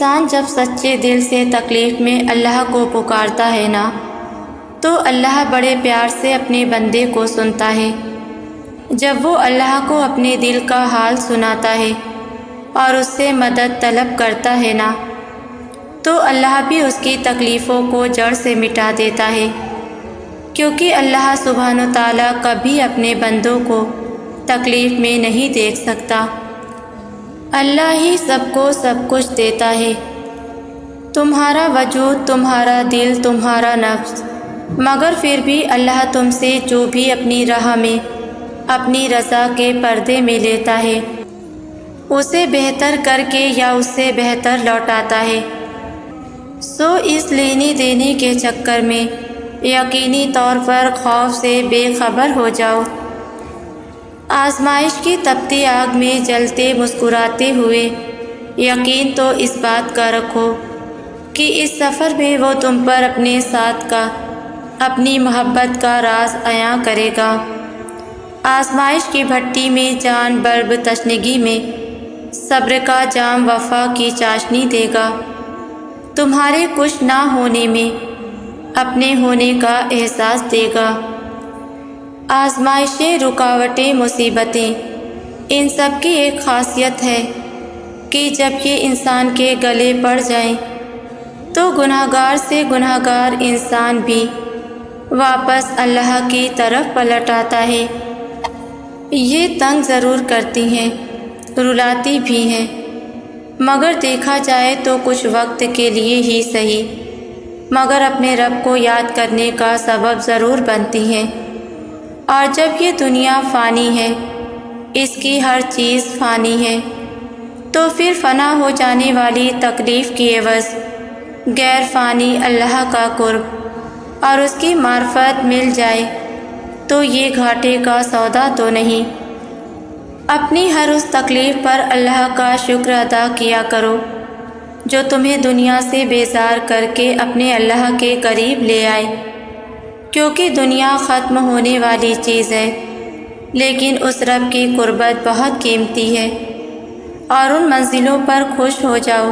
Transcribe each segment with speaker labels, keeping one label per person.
Speaker 1: انسان جب سچے دل سے تکلیف میں اللہ کو پکارتا ہے نا، تو اللہ بڑے پیار سے اپنے بندے کو سنتا ہے۔ جب وہ اللہ کو اپنے دل کا حال سناتا ہے اور اس سے مدد طلب کرتا ہے نا، تو اللہ بھی اس کی تکلیفوں کو جڑ سے مٹا دیتا ہے، کیونکہ اللہ سبحانہ و تعالیٰ کبھی اپنے بندوں کو تکلیف میں نہیں دیکھ سکتا۔ اللہ ہی سب کو سب کچھ دیتا ہے، تمہارا وجود، تمہارا دل، تمہارا نفس، مگر پھر بھی اللہ تم سے جو بھی اپنی راہ میں اپنی رضا کے پردے میں لیتا ہے، اسے بہتر کر کے یا اس سے بہتر لوٹاتا ہے۔ سو اس لینے دینے کے چکر میں یقینی طور پر خوف سے بے خبر ہو جاؤ۔ آزمائش کی تپتی آگ میں جلتے مسکراتے ہوئے یقین تو اس بات کا رکھو کہ اس سفر میں وہ تم پر اپنے ساتھ کا، اپنی محبت کا راز عیاں کرے گا۔ آزمائش کی بھٹی میں جان بلب تشنگی میں صبر کا جام وفا کی چاشنی دے گا، تمہارے کچھ نہ ہونے میں اپنے ہونے کا احساس دے گا۔ آزمائشیں، رکاوٹیں، مصیبتیں، ان سب کی ایک خاصیت ہے کہ جب یہ انسان کے گلے پڑ جائیں تو گناہگار سے گناہگار انسان بھی واپس اللہ کی طرف پلٹ آتا ہے۔ یہ تنگ ضرور کرتی ہیں، رلاتی بھی ہیں، مگر دیکھا جائے تو کچھ وقت کے لیے ہی صحیح، مگر اپنے رب کو یاد کرنے کا سبب ضرور بنتی ہیں۔ اور جب یہ دنیا فانی ہے، اس کی ہر چیز فانی ہے، تو پھر فنا ہو جانے والی تکلیف کی عوض غیر فانی اللہ کا قرب اور اس کی معرفت مل جائے تو یہ گھاٹے کا سودا تو نہیں۔ اپنی ہر اس تکلیف پر اللہ کا شکر ادا کیا کرو جو تمہیں دنیا سے بیزار کر کے اپنے اللہ کے قریب لے آئے، کیونکہ دنیا ختم ہونے والی چیز ہے، لیکن اس رب کی قربت بہت قیمتی ہے۔ اور ان منزلوں پر خوش ہو جاؤ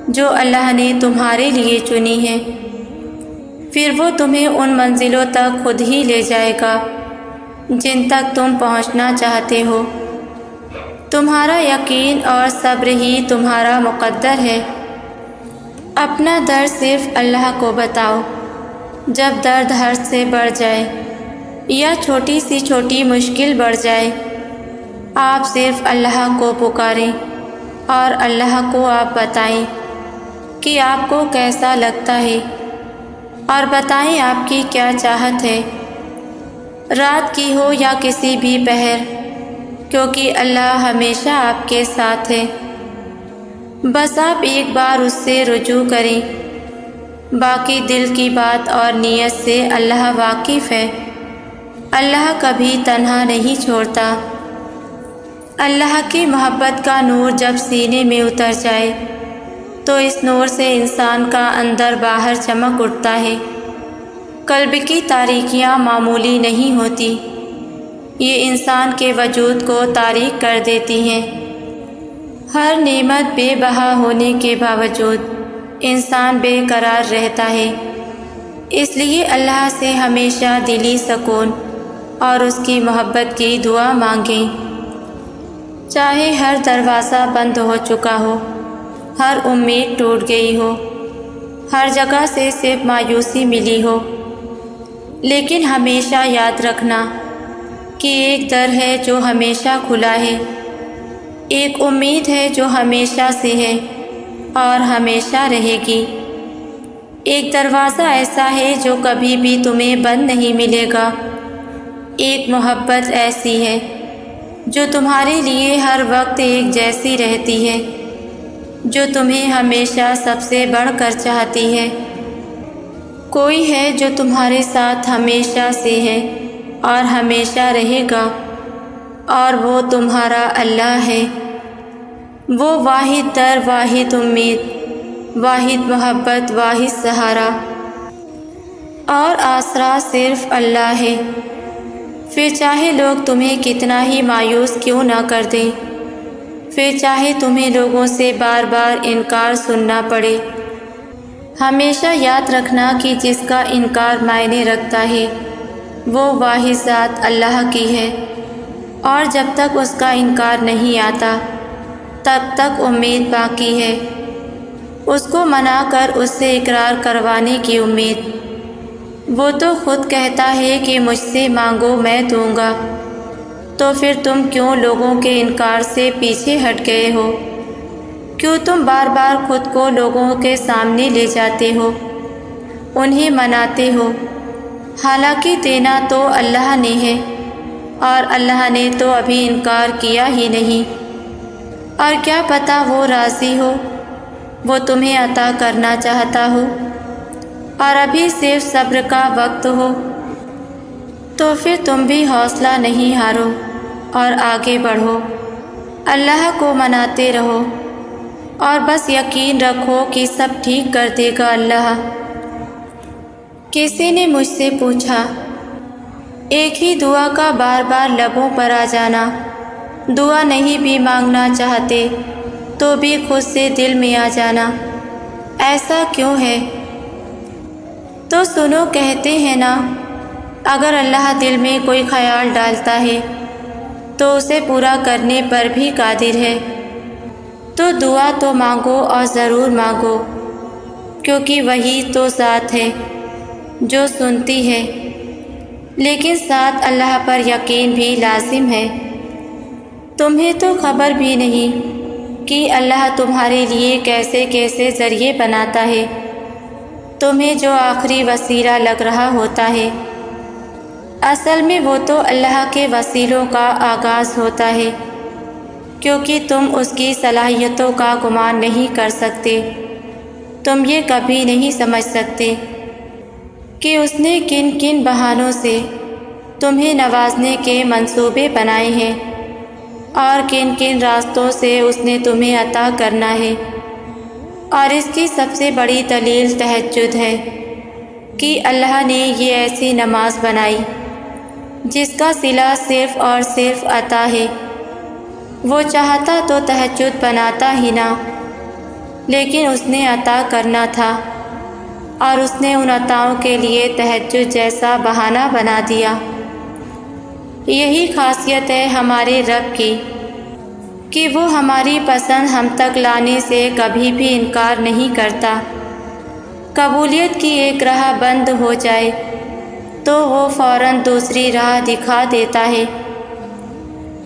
Speaker 1: جو اللہ نے تمہارے لیے چنی ہیں، پھر وہ تمہیں ان منزلوں تک خود ہی لے جائے گا جن تک تم پہنچنا چاہتے ہو۔ تمہارا یقین اور صبر ہی تمہارا مقدر ہے۔ اپنا درد صرف اللہ کو بتاؤ۔ جب درد حد سے بڑھ جائے یا چھوٹی سی چھوٹی مشکل بڑھ جائے، آپ صرف اللہ کو پکاریں اور اللہ کو آپ بتائیں کہ آپ کو کیسا لگتا ہے، اور بتائیں آپ کی کیا چاہت ہے، رات کی ہو یا کسی بھی پہر، کیونکہ اللہ ہمیشہ آپ کے ساتھ ہے۔ بس آپ ایک بار اس سے رجوع کریں، باقی دل کی بات اور نیت سے اللہ واقف ہے۔ اللہ کبھی تنہا نہیں چھوڑتا۔ اللہ کی محبت کا نور جب سینے میں اتر جائے تو اس نور سے انسان کا اندر باہر چمک اٹھتا ہے۔ قلب کی تاریکیاں معمولی نہیں ہوتی، یہ انسان کے وجود کو تاریک کر دیتی ہیں۔ ہر نعمت بے بہا ہونے کے باوجود انسان بے قرار رہتا ہے، اس لیے اللہ سے ہمیشہ دلی سکون اور اس کی محبت کی دعا مانگیں۔ چاہے ہر دروازہ بند ہو چکا ہو، ہر امید ٹوٹ گئی ہو، ہر جگہ سے صرف مایوسی ملی ہو، لیکن ہمیشہ یاد رکھنا کہ ایک در ہے جو ہمیشہ کھلا ہے، ایک امید ہے جو ہمیشہ سے ہے اور ہمیشہ رہے گی، ایک دروازہ ایسا ہے جو کبھی بھی تمہیں بند نہیں ملے گا، ایک محبت ایسی ہے جو تمہارے لیے ہر وقت ایک جیسی رہتی ہے، جو تمہیں ہمیشہ سب سے بڑھ کر چاہتی ہے۔ کوئی ہے جو تمہارے ساتھ ہمیشہ سے ہے اور ہمیشہ رہے گا، اور وہ تمہارا اللہ ہے۔ وہ واحد در، واحد امید، واحد محبت، واحد سہارا اور آسرا صرف اللہ ہے۔ پھر چاہے لوگ تمہیں کتنا ہی مایوس کیوں نہ کر دیں، پھر چاہے تمہیں لوگوں سے بار بار انکار سننا پڑے۔ ہمیشہ یاد رکھنا کہ جس کا انکار معنی رکھتا ہے وہ واحد ذات اللہ کی ہے، اور جب تک اس کا انکار نہیں آتا تب تک امید باقی ہے۔ اس کو منا کر اس سے اقرار کروانے کی امید۔ وہ تو خود کہتا ہے کہ مجھ سے مانگو میں دوں گا، تو پھر تم کیوں لوگوں کے انکار سے پیچھے ہٹ گئے ہو؟ کیوں تم بار بار خود کو لوگوں کے سامنے لے جاتے ہو، انہیں مناتے ہو؟ حالانکہ دینا تو اللہ نے ہے، اور اللہ نے تو ابھی انکار کیا ہی نہیں۔ اور کیا پتہ وہ راضی ہو، وہ تمہیں عطا کرنا چاہتا ہو، اور ابھی صرف صبر کا وقت ہو۔ تو پھر تم بھی حوصلہ نہیں ہارو اور آگے بڑھو، اللہ کو مناتے رہو، اور بس یقین رکھو کہ سب ٹھیک کر دے گا اللہ۔ کسی نے مجھ سے پوچھا، ایک ہی دعا کا بار بار لبوں پر آ جانا، دعا نہیں بھی مانگنا چاہتے تو بھی خود سے دل میں آ جانا، ایسا کیوں ہے؟ تو سنو، کہتے ہیں نا، اگر اللہ دل میں کوئی خیال ڈالتا ہے تو اسے پورا کرنے پر بھی قادر ہے۔ تو دعا تو مانگو، اور ضرور مانگو، کیونکہ وہی تو ذات ہے جو سنتی ہے، لیکن ساتھ اللہ پر یقین بھی لازم ہے۔ تمہیں تو خبر بھی نہیں کہ اللہ تمہارے لیے کیسے کیسے ذریعے بناتا ہے، تمہیں جو آخری وسیلہ لگ رہا ہوتا ہے اصل میں وہ تو اللہ کے وسیلوں کا آغاز ہوتا ہے، کیونکہ تم اس کی صلاحیتوں کا گمان نہیں کر سکتے۔ تم یہ کبھی نہیں سمجھ سکتے کہ اس نے کن کن بہانوں سے تمہیں نوازنے کے منصوبے بنائے ہیں، اور کن کن راستوں سے اس نے تمہیں عطا کرنا ہے۔ اور اس کی سب سے بڑی دلیل تہجد ہے کہ اللہ نے یہ ایسی نماز بنائی جس کا صلہ صرف اور صرف عطا ہے۔ وہ چاہتا تو تہجد بناتا ہی نہ، لیکن اس نے عطا کرنا تھا، اور اس نے ان عطاؤں کے لیے تہجد جیسا بہانہ بنا دیا۔ یہی خاصیت ہے ہمارے رب کی کہ وہ ہماری پسند ہم تک لانے سے کبھی بھی انکار نہیں کرتا۔ قبولیت کی ایک راہ بند ہو جائے تو وہ فوراً دوسری راہ دکھا دیتا ہے۔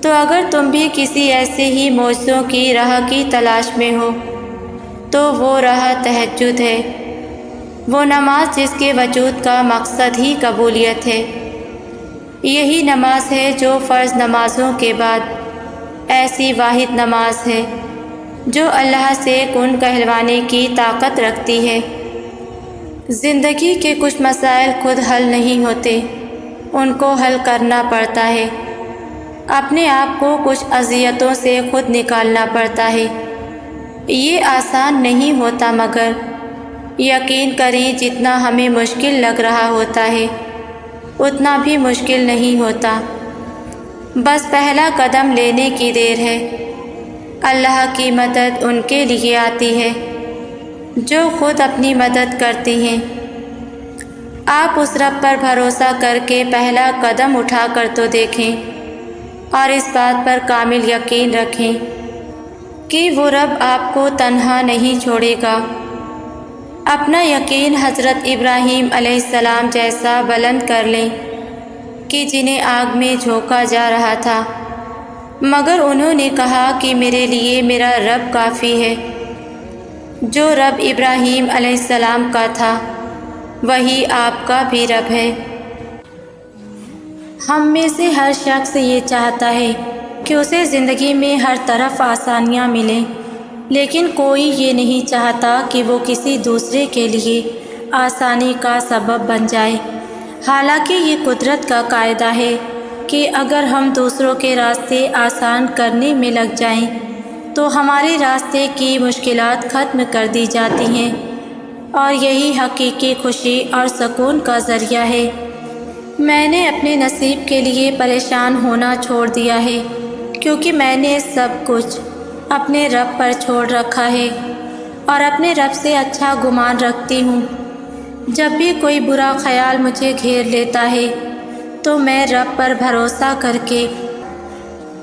Speaker 1: تو اگر تم بھی کسی ایسے ہی معجزوں کی راہ کی تلاش میں ہو تو وہ راہ تہجد ہے، وہ نماز جس کے وجود کا مقصد ہی قبولیت ہے۔ یہی نماز ہے جو فرض نمازوں کے بعد ایسی واحد نماز ہے جو اللہ سے کن کہلوانے کی طاقت رکھتی ہے۔ زندگی کے کچھ مسائل خود حل نہیں ہوتے، ان کو حل کرنا پڑتا ہے۔ اپنے آپ کو کچھ اذیتوں سے خود نکالنا پڑتا ہے۔ یہ آسان نہیں ہوتا، مگر یقین کریں جتنا ہمیں مشکل لگ رہا ہوتا ہے اتنا بھی مشکل نہیں ہوتا۔ بس پہلا قدم لینے کی دیر ہے۔ اللہ کی مدد ان کے لیے آتی ہے جو خود اپنی مدد کرتے ہیں۔ آپ اس رب پر بھروسہ کر کے پہلا قدم اٹھا کر تو دیکھیں، اور اس بات پر کامل یقین رکھیں کہ وہ رب آپ کو تنہا نہیں چھوڑے گا۔ اپنا یقین حضرت ابراہیم علیہ السلام جیسا بلند کر لیں کہ جنہیں آگ میں جھونکا جا رہا تھا، مگر انہوں نے کہا کہ میرے لیے میرا رب کافی ہے۔ جو رب ابراہیم علیہ السلام کا تھا وہی آپ کا بھی رب ہے۔ ہم میں سے ہر شخص یہ چاہتا ہے کہ اسے زندگی میں ہر طرف آسانیاں ملیں، لیکن کوئی یہ نہیں چاہتا کہ وہ کسی دوسرے کے لیے آسانی کا سبب بن جائے۔ حالانکہ یہ قدرت کا قاعدہ ہے کہ اگر ہم دوسروں کے راستے آسان کرنے میں لگ جائیں تو ہمارے راستے کی مشکلات ختم کر دی جاتی ہیں، اور یہی حقیقی خوشی اور سکون کا ذریعہ ہے۔ میں نے اپنے نصیب کے لیے پریشان ہونا چھوڑ دیا ہے، کیونکہ میں نے سب کچھ اپنے رب پر چھوڑ رکھا ہے اور اپنے رب سے اچھا گمان رکھتی ہوں۔ جب بھی کوئی برا خیال مجھے گھیر لیتا ہے تو میں رب پر بھروسہ کر کے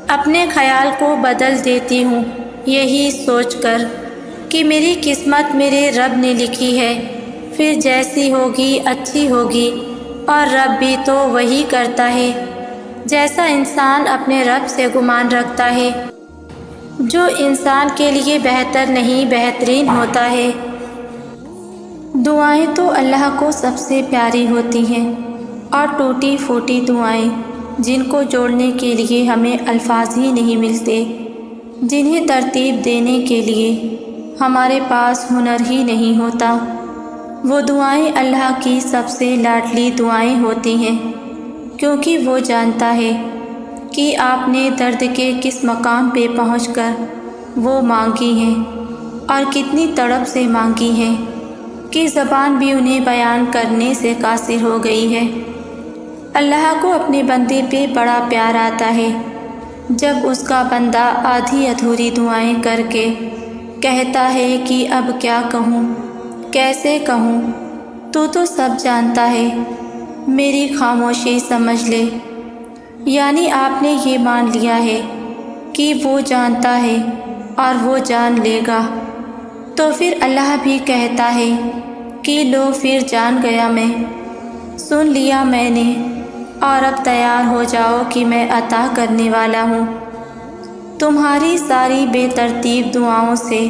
Speaker 1: اپنے خیال کو بدل دیتی ہوں، یہی سوچ کر کہ میری قسمت میرے رب نے لکھی ہے، پھر جیسی ہوگی اچھی ہوگی، اور رب بھی تو وہی کرتا ہے جیسا انسان اپنے رب سے گمان رکھتا ہے۔ جو انسان کے لیے بہتر نہیں بہترین ہوتا ہے۔ دعائیں تو اللہ کو سب سے پیاری ہوتی ہیں، اور ٹوٹی پھوٹی دعائیں جن کو جوڑنے کے لیے ہمیں الفاظ ہی نہیں ملتے، جنہیں ترتیب دینے کے لیے ہمارے پاس ہنر ہی نہیں ہوتا، وہ دعائیں اللہ کی سب سے لاڈلی دعائیں ہوتی ہیں، کیونکہ وہ جانتا ہے کہ آپ نے درد کے کس مقام پہ پہنچ کر وہ مانگی ہیں اور کتنی تڑپ سے مانگی ہیں کہ زبان بھی انہیں بیان کرنے سے قاصر ہو گئی ہے۔ اللہ کو اپنے بندے پہ بڑا پیار آتا ہے جب اس کا بندہ آدھی ادھوری دعائیں کر کے کہتا ہے کہ اب کیا کہوں، کیسے کہوں، تو سب جانتا ہے، میری خاموشی سمجھ لے۔ یعنی آپ نے یہ مان لیا ہے کہ وہ جانتا ہے اور وہ جان لے گا، تو پھر اللہ بھی کہتا ہے کہ لو پھر جان گیا میں، سن لیا میں نے، اور اب تیار ہو جاؤ کہ میں عطا کرنے والا ہوں۔ تمہاری ساری بے ترتیب دعاؤں سے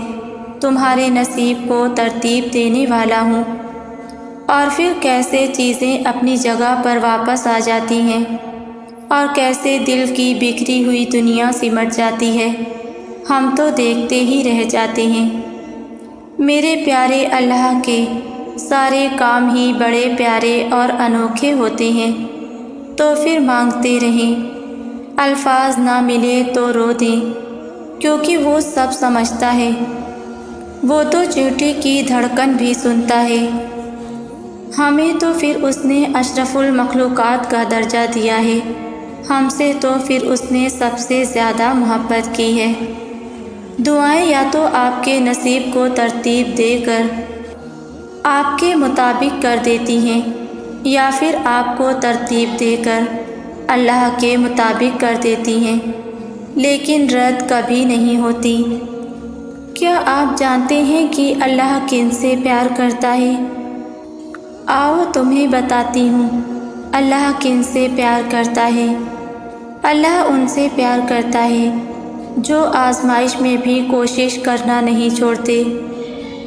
Speaker 1: تمہارے نصیب کو ترتیب دینے والا ہوں، اور پھر کیسے چیزیں اپنی جگہ پر واپس آ جاتی ہیں اور کیسے دل کی بکھری ہوئی دنیا سمٹ جاتی ہے، ہم تو دیکھتے ہی رہ جاتے ہیں۔ میرے پیارے اللہ کے سارے کام ہی بڑے پیارے اور انوکھے ہوتے ہیں، تو پھر مانگتے رہیں، الفاظ نہ ملے تو رو دیں، کیونکہ وہ سب سمجھتا ہے، وہ تو چیونٹی کی دھڑکن بھی سنتا ہے۔ ہمیں تو پھر اس نے اشرف المخلوقات کا درجہ دیا ہے، ہم سے تو پھر اس نے سب سے زیادہ محبت کی ہے۔ دعائیں یا تو آپ کے نصیب کو ترتیب دے کر آپ کے مطابق کر دیتی ہیں، یا پھر آپ کو ترتیب دے کر اللہ کے مطابق کر دیتی ہیں، لیکن رد کبھی نہیں ہوتی۔ کیا آپ جانتے ہیں کہ اللہ کن سے پیار کرتا ہے؟ آؤ تمہیں بتاتی ہوں اللہ کن سے پیار کرتا ہے۔ اللہ ان سے پیار کرتا ہے جو آزمائش میں بھی کوشش کرنا نہیں چھوڑتے۔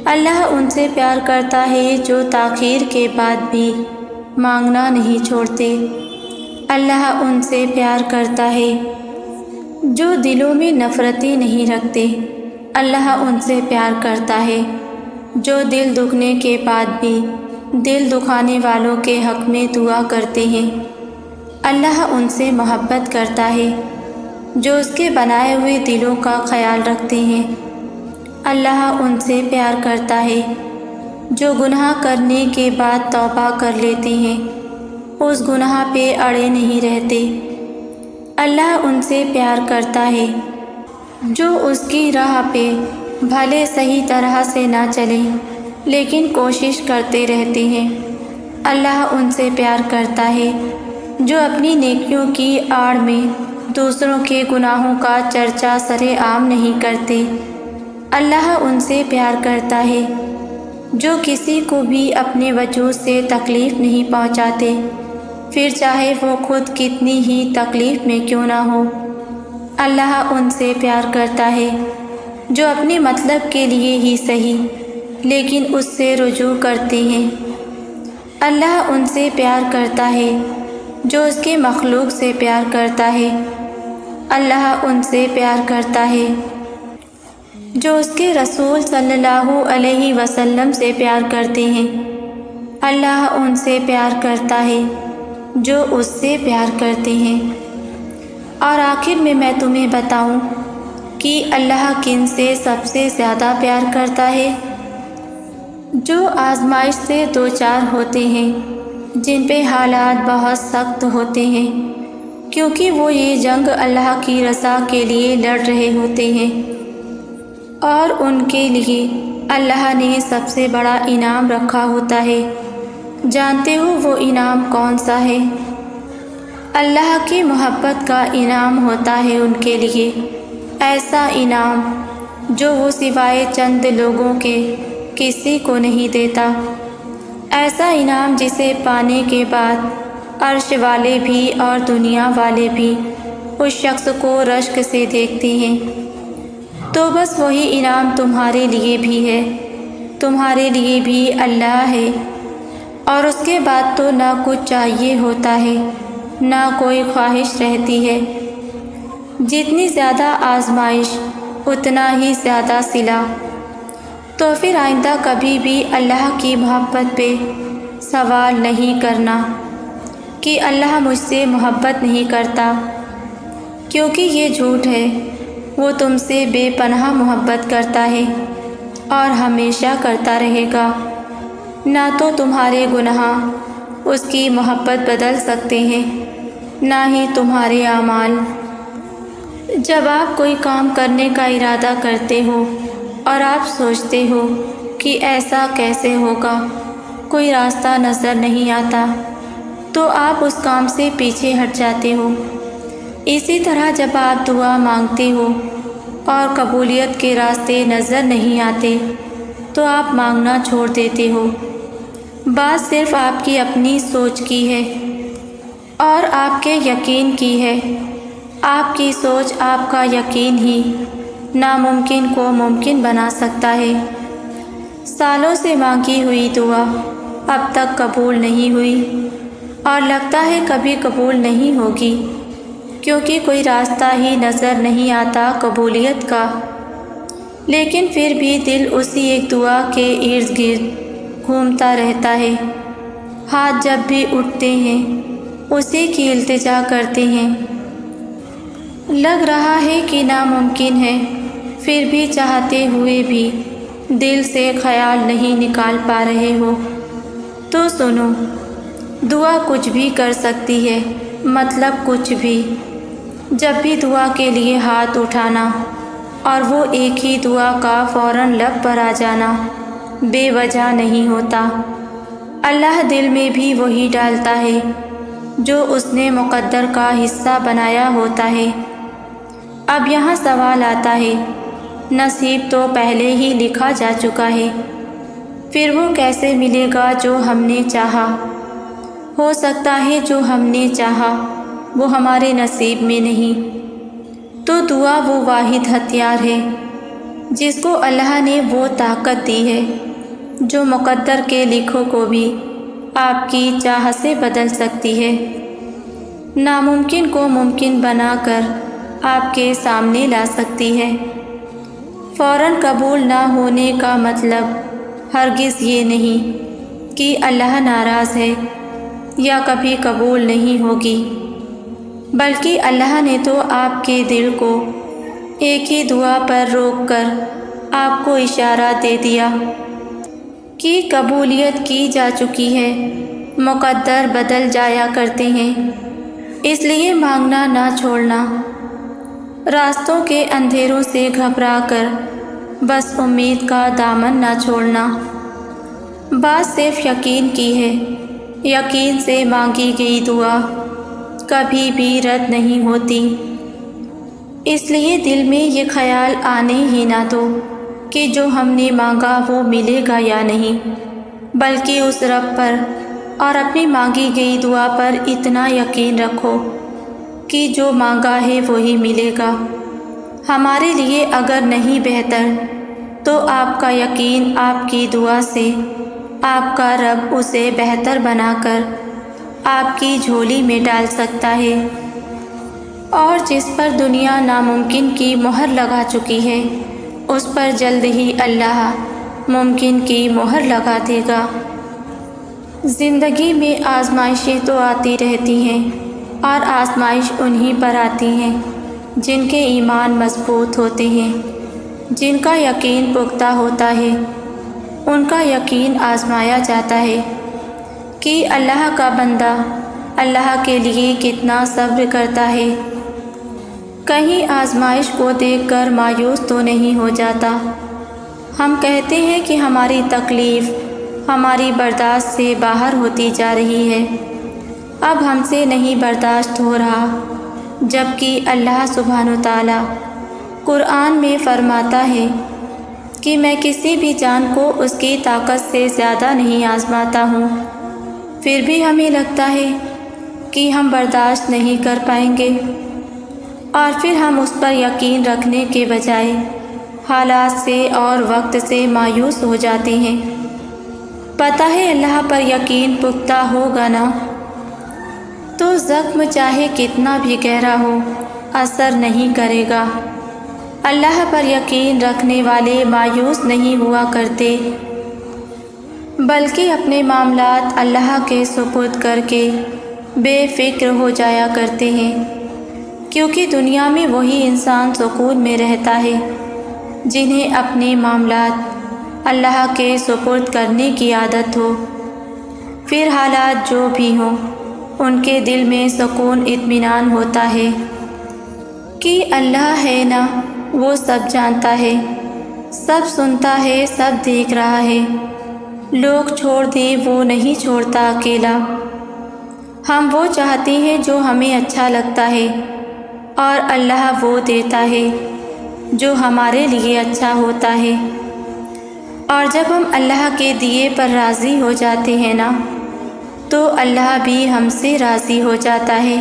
Speaker 1: اللہ ان سے پیار کرتا ہے جو تاخیر کے بعد بھی مانگنا نہیں چھوڑتے۔ اللہ ان سے پیار کرتا ہے جو دلوں میں نفرتیں نہیں رکھتے۔ اللہ ان سے پیار کرتا ہے جو دل دکھنے کے بعد بھی دل دکھانے والوں کے حق میں دعا کرتے ہیں۔ اللہ ان سے محبت کرتا ہے جو اس کے بنائے ہوئے دلوں کا خیال رکھتے ہیں۔ اللہ ان سے پیار کرتا ہے جو گناہ کرنے کے بعد توبہ کر لیتے ہیں، اس گناہ پہ اڑے نہیں رہتے۔ اللہ ان سے پیار کرتا ہے جو اس کی راہ پہ بھلے صحیح طرح سے نہ چلیں لیکن کوشش کرتے رہتے ہیں۔ اللہ ان سے پیار کرتا ہے جو اپنی نیکیوں کی آڑ میں دوسروں کے گناہوں کا چرچا سرے عام نہیں کرتے۔ اللہ ان سے پیار کرتا ہے جو کسی کو بھی اپنے وجود سے تکلیف نہیں پہنچاتے، پھر چاہے وہ خود کتنی ہی تکلیف میں کیوں نہ ہو۔ اللہ ان سے پیار کرتا ہے جو اپنے مطلب کے لیے ہی صحیح لیکن اس سے رجوع کرتے ہیں۔ اللہ ان سے پیار کرتا ہے جو اس کے مخلوق سے پیار کرتا ہے۔ اللہ ان سے پیار کرتا ہے جو اس کے رسول صلی اللہ علیہ وسلم سے پیار کرتے ہیں۔ اللہ ان سے پیار کرتا ہے جو اس سے پیار کرتے ہیں۔ اور آخر میں تمہیں بتاؤں کہ اللہ کن سے سب سے زیادہ پیار کرتا ہے؟ جو آزمائش سے دوچار ہوتے ہیں، جن پہ حالات بہت سخت ہوتے ہیں، کیونکہ وہ یہ جنگ اللہ کی رضا کے لیے لڑ رہے ہوتے ہیں۔ اور ان کے لیے اللہ نے سب سے بڑا انعام رکھا ہوتا ہے۔ جانتے ہو وہ انعام کون سا ہے؟ اللہ کی محبت کا انعام ہوتا ہے ان کے لیے، ایسا انعام جو وہ سوائے چند لوگوں کے کسی کو نہیں دیتا، ایسا انعام جسے پانے کے بعد عرش والے بھی اور دنیا والے بھی اس شخص کو رشک سے دیکھتے ہیں۔ تو بس وہی انعام تمہارے لیے بھی ہے، تمہارے لیے بھی اللہ ہے، اور اس کے بعد تو نہ کچھ چاہیے ہوتا ہے، نہ کوئی خواہش رہتی ہے۔ جتنی زیادہ آزمائش اتنا ہی زیادہ صلہ۔ تو پھر آئندہ کبھی بھی اللہ کی محبت پہ سوال نہیں کرنا کہ اللہ مجھ سے محبت نہیں کرتا، کیونکہ یہ جھوٹ ہے۔ وہ تم سے بے پناہ محبت کرتا ہے اور ہمیشہ کرتا رہے گا۔ نہ تو تمہارے گناہ اس کی محبت بدل سکتے ہیں، نہ ہی تمہارے اعمال۔ جب آپ کوئی کام کرنے کا ارادہ کرتے ہو اور آپ سوچتے ہو کہ ایسا کیسے ہوگا، کوئی راستہ نظر نہیں آتا، تو آپ اس کام سے پیچھے ہٹ جاتے ہو۔ اسی طرح جب آپ دعا مانگتے ہو اور قبولیت کے راستے نظر نہیں آتے تو آپ مانگنا چھوڑ دیتے ہو۔ بات صرف آپ کی اپنی سوچ کی ہے اور آپ کے یقین کی ہے۔ آپ کی سوچ، آپ کا یقین ہی ناممکن کو ممکن بنا سکتا ہے۔ سالوں سے مانگی ہوئی دعا اب تک قبول نہیں ہوئی اور لگتا ہے کبھی قبول نہیں ہوگی، کیونکہ کوئی راستہ ہی نظر نہیں آتا قبولیت کا۔ لیکن پھر بھی دل اسی ایک دعا کے ارد گرد گھومتا رہتا ہے۔ ہاتھ جب بھی اٹھتے ہیں اسی کی التجا کرتے ہیں۔ لگ رہا ہے کہ ناممکن ہے، پھر بھی چاہتے ہوئے بھی دل سے خیال نہیں نکال پا رہے ہو۔ تو سنو، دعا کچھ بھی کر سکتی ہے، مطلب کچھ بھی۔ جب بھی دعا کے لیے ہاتھ اٹھانا اور وہ ایک ہی دعا کا فوراً لب پر آ جانا بے وجہ نہیں ہوتا۔ اللہ دل میں بھی وہی ڈالتا ہے جو اس نے مقدر کا حصہ بنایا ہوتا ہے۔ اب یہاں سوال آتا ہے، نصیب تو پہلے ہی لکھا جا چکا ہے، پھر وہ کیسے ملے گا جو ہم نے چاہا؟ ہو سکتا ہے جو ہم نے چاہا وہ ہمارے نصیب میں نہیں۔ تو دعا وہ واحد ہتھیار ہے جس کو اللہ نے وہ طاقت دی ہے جو مقدر کے لکھوں کو بھی آپ کی چاہ سے بدل سکتی ہے، ناممکن کو ممکن بنا کر آپ کے سامنے لا سکتی ہے۔ فوراً قبول نہ ہونے کا مطلب ہرگز یہ نہیں کہ اللہ ناراض ہے یا کبھی قبول نہیں ہوگی، بلکہ اللہ نے تو آپ کے دل کو ایک ہی دعا پر روک کر آپ کو اشارہ دے دیا کہ قبولیت کی جا چکی ہے، مقدر بدل جایا کرتے ہیں، اس لیے مانگنا نہ چھوڑنا۔ راستوں کے اندھیروں سے گھبرا کر بس امید کا دامن نہ چھوڑنا۔ بات صرف یقین کی ہے، یقین سے مانگی گئی دعا کبھی بھی رد نہیں ہوتی۔ اس لیے دل میں یہ خیال آنے ہی نہ دو کہ جو ہم نے مانگا وہ ملے گا یا نہیں، بلکہ اس رب پر اور اپنی مانگی گئی دعا پر اتنا یقین رکھو کہ جو مانگا ہے وہی ملے گا۔ ہمارے لیے اگر نہیں بہتر تو آپ کا یقین آپ کی دعا سے آپ کا رب اسے بہتر بنا کر آپ کی جھولی میں ڈال سکتا ہے، اور جس پر دنیا ناممکن کی مہر لگا چکی ہے اس پر جلد ہی اللہ ممکن کی مہر لگا دے گا۔ زندگی میں آزمائشیں تو آتی رہتی ہیں، اور آزمائش انہی پر آتی ہیں جن کے ایمان مضبوط ہوتے ہیں، جن کا یقین پختہ ہوتا ہے۔ ان کا یقین آزمایا جاتا ہے کہ اللہ کا بندہ اللہ کے لیے کتنا صبر کرتا ہے۔ کہیں آزمائش کو دیکھ کر مایوس تو نہیں ہو جاتا۔ ہم کہتے ہیں کہ ہماری تکلیف ہماری برداشت سے باہر ہوتی جا رہی ہے، اب ہم سے نہیں برداشت ہو رہا، جبکہ اللہ سبحانہ و تعالیٰ قرآن میں فرماتا ہے کہ میں کسی بھی جان کو اس کی طاقت سے زیادہ نہیں آزماتا ہوں، پھر بھی ہمیں لگتا ہے کہ ہم برداشت نہیں کر پائیں گے، اور پھر ہم اس پر یقین رکھنے کے بجائے حالات سے اور وقت سے مایوس ہو جاتے ہیں۔ پتہ ہے اللہ پر یقین پختہ ہوگا نا تو زخم چاہے کتنا بھی گہرا ہو اثر نہیں کرے گا۔ اللہ پر یقین رکھنے والے مایوس نہیں ہوا کرتے، بلکہ اپنے معاملات اللہ کے سپرد کر کے بے فکر ہو جایا کرتے ہیں، کیونکہ دنیا میں وہی انسان سکون میں رہتا ہے جنہیں اپنے معاملات اللہ کے سپرد کرنے کی عادت ہو، پھر حالات جو بھی ہوں ان کے دل میں سکون اطمینان ہوتا ہے کہ اللہ ہے نا، وہ سب جانتا ہے، سب سنتا ہے، سب دیکھ رہا ہے، لوگ چھوڑ دیں وہ نہیں چھوڑتا اکیلا، ہم وہ چاہتے ہیں جو ہمیں اچھا لگتا ہے، اور اللہ وہ دیتا ہے جو ہمارے لیے اچھا ہوتا ہے۔ اور جب ہم اللہ کے دیے پر راضی ہو جاتے ہیں نا تو اللہ بھی ہم سے راضی ہو جاتا ہے۔